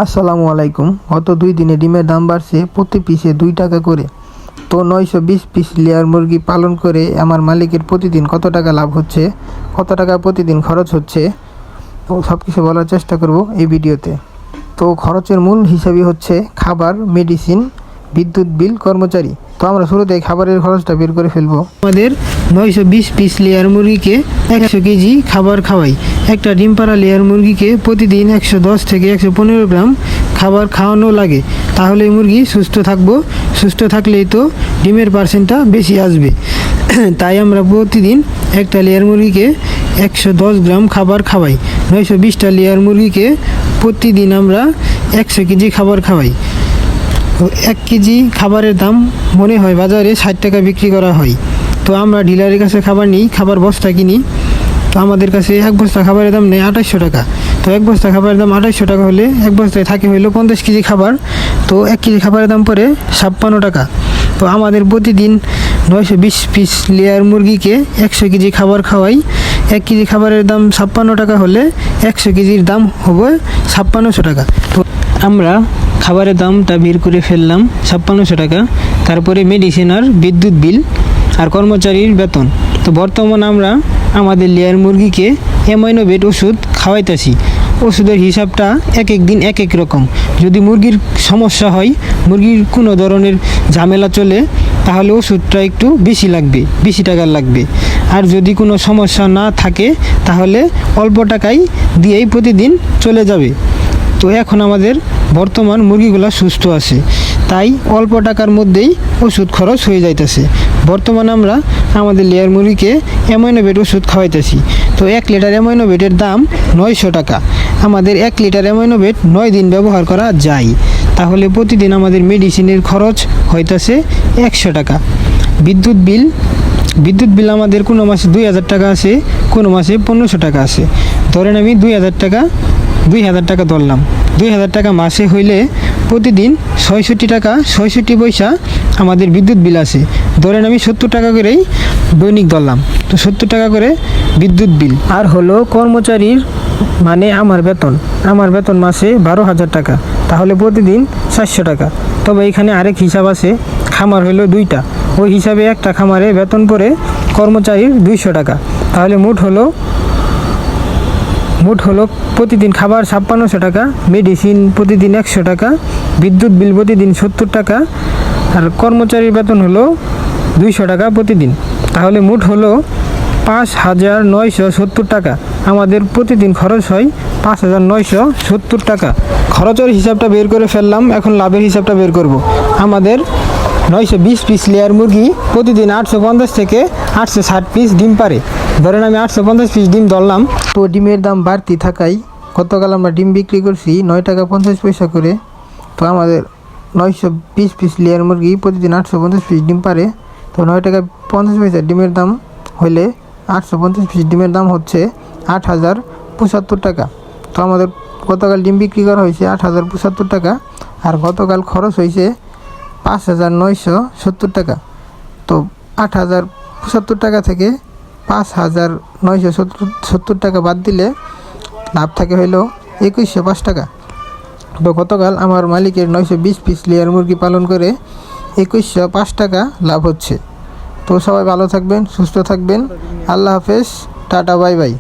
আসসালামু আলাইকুম। গত 2 দিনে ডিমের দাম বাড়ছে প্রতি পিসে 2 টাকা করে। তো 920 পিস লেয়ার মুরগি পালন করে আমার মালিকের প্রতিদিন কত টাকা লাভ হচ্ছে, কত টাকা প্রতিদিন খরচ হচ্ছে, তো সব কিছু বলার চেষ্টা করব এই ভিডিওতে। তো খরচের মূল হিসাবই হচ্ছে খাবার, মেডিসিন, বিদ্যুৎ বিল, কর্মচারী। তো আমরা শুরুতে খাবারের খরচটা বের করে ফেলবো। আমাদের 920 পিস লেয়ার মুরগিকে 100 কেজি খাবার খাওয়াই। একটা ডিম পাড়া লেয়ার মুরগিকে প্রতিদিন 110 থেকে 115 গ্রাম খাবার খাওয়ানো লাগে, তাহলে মুরগি সুস্থ থাকবো। সুস্থ থাকলেই তো ডিমের পার্সেন্টটা বেশি আসবে। তাই আমরা প্রতিদিন একটা লেয়ার মুরগিকে 110 গ্রাম খাবার খাওয়াই। 920টা লেয়ার মুরগিকে প্রতিদিন আমরা 100 কেজি খাবার খাওয়াই। 1 কেজি খাবারের দাম মনে হয় বাজারে 60 টাকা বিক্রি করা হয়। তো আমরা ডিলারের কাছে খাবার নিই, খাবার বস্তা কিনি। তো আমাদের কাছে এক বস্তা খাবারের দাম নেই 2800 টাকা। তো এক বস্তা খাবারের দাম 2800 টাকা হলে এক বস্তায় থাকে হইলো 50 কেজি খাবার। তো 1 কেজি খাবারের দাম পড়ে 56 টাকা। তো আমাদের প্রতিদিন 920 পিস লেয়ার মুরগিকে 100 কেজি খাবার খাওয়াই। 1 কেজি খাবারের দাম 56 টাকা হলে 100 কেজির দাম হবে 5600 টাকা। তো আমরা খাবারের দামটা বের করে ফেললাম 5600 টাকা। তারপরে মেডিসিন আর বিদ্যুৎ বিল আর কর্মচারীর বেতন। তো বর্তমানে আমরা আমাদের লেয়ার মুরগিকে অ্যামাইনোভেট ওষুধ খাওয়াইতেছি। ওষুধের হিসাবটা এক এক দিন এক এক রকম। যদি মুরগির সমস্যা হয়, মুরগির কোনো ধরনের ঝামেলা চলে, তাহলে ওষুধটা একটু বেশি লাগবে, বেশি টাকার লাগবে। আর যদি কোনো সমস্যা না থাকে, তাহলে অল্প টাকায় দিয়েই প্রতিদিন চলে যাবে। তো এখন আমাদের বর্তমান মুরগিগুলো সুস্থ আছে, তাই অল্প টাকার মধ্যেই ওষুধ খরচ হয়ে যাইতেছে। বর্তমানে আমরা আমাদের লেয়ার মুরগিকে অ্যামাইনোভেট ওষুধ খাওয়াইতেছি। তো 1 লিটার অ্যামাইনোভেটের দাম 900 টাকা। আমাদের 1 লিটার অ্যামাইনোভেট 9 দিন ব্যবহার করা যায়। তাহলে প্রতিদিন আমাদের মেডিসিনের খরচ হইতেছে 100 টাকা। বিদ্যুৎ বিল আমাদের কোনো মাসে 2000 টাকা আছে, কোনো মাসে 1500 টাকা আছে। ধরেন আমি 2000 টাকা ধরলাম। 2000 টাকা মাসে হইলে প্রতিদিন 66 টাকা 66 পয়সা আমাদের বিদ্যুৎ বিল আছে। ধরেন আমি 70 টাকা করেই দৈনিক ধরলাম। তো 70 টাকা করে বিদ্যুৎ বিল। আর হলো কর্মচারীর মানে আমার বেতন মাসে 12,000 টাকা, তাহলে প্রতিদিন 400 টাকা। তবে এখানে আরেক হিসাব আছে, খামার হলো 2টা, ওই হিসাবে একটা খামারে বেতন পড়ে কর্মচারীর 200 টাকা। তাহলে মোট হলো প্রতিদিন খাবার 5600 টাকা, মেডিসিন প্রতিদিন 100 টাকা, বিদ্যুৎ বিল প্রতিদিন 70 টাকা, আর কর্মচারীর বেতন হলো 200 টাকা প্রতিদিন। তাহলে মোট হলো 5970 টাকা। আমাদের প্রতিদিন খরচ হয় 5970 টাকা। খরচের হিসাবটা বের করে ফেললাম, এখন লাভের হিসাবটা বের করব। আমাদের 920 পিস লেয়ার মুরগি প্রতিদিন 850 থেকে 860 পিস ডিম পারে। ধরেন আমি 850 পিস ডিম ধরলাম। তো ডিমের দাম বাড়তি থাকায় গতকাল আমরা ডিম বিক্রি করছি 9 টাকা 50 পয়সা করে। তো আমাদের 920 পিস লেয়ার মুরগি প্রতিদিন 850 পিস ডিম পারে। তো 9 টাকা 50 পয়সা ডিমের দাম হলে 850 পিস ডিমের দাম হচ্ছে 8075 টাকা। তো আমাদের গতকাল ডিম বিক্রি করা হয়েছে 8075 টাকা, আর গতকাল খরচ হয়েছে 5970 টাকা। তো 8075 টাকা থেকে 5970 টাকা বাদ দিলে লাভ থাকে হইল 2105 টাকা। তো গতকাল আমার মালিকের 920 পিস লেয়ার মুরগি পালন করে 2105 টাকা লাভ হচ্ছে। তো সবাই ভালো থাকবেন, সুস্থ থাকবেন। আল্লাহ হাফেজ, টাটা, বাই বাই।